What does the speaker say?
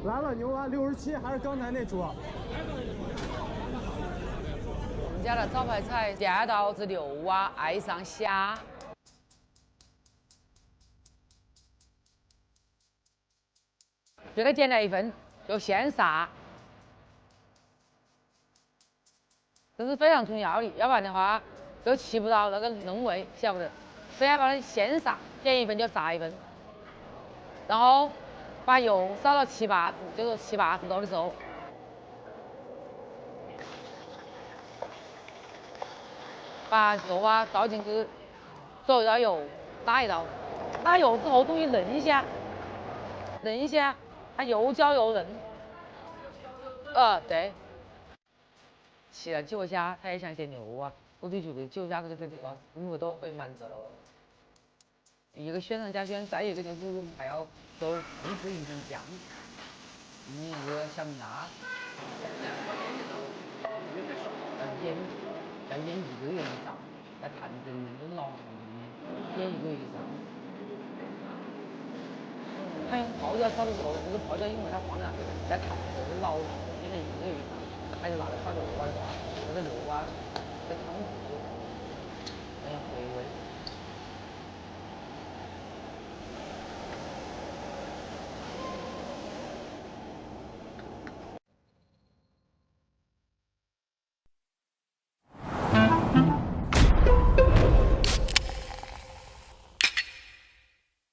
来了，牛蛙67，還是剛才那桌？我們家的招牌菜電刀子牛蛙愛上蝦。這個點來1份，就現殺，這是非常重要的，要不然的話都起不到那個嫩味，曉不得？非要把它现杀，点1份就杀1份，然後把油燒到7、8度，就是7、8度的時候，把牛蛙倒進去，走一道油，打一道，打油之後终於嫩一下，嫩一下，它又焦又嫩。對。吃了酒蝦，它也像些牛蛙，我就覺得酒蝦這個地方生活都会蠻着。一個選上加選，再一個就是還要都一直一直降。一個小米辣，要腌1個月以上，要看着那个老腌1個月以上。还有泡椒炒的时候，这个泡椒因为它放在看着老腌了1個月以上，还有辣的炒牛蛙的话，这个牛蛙。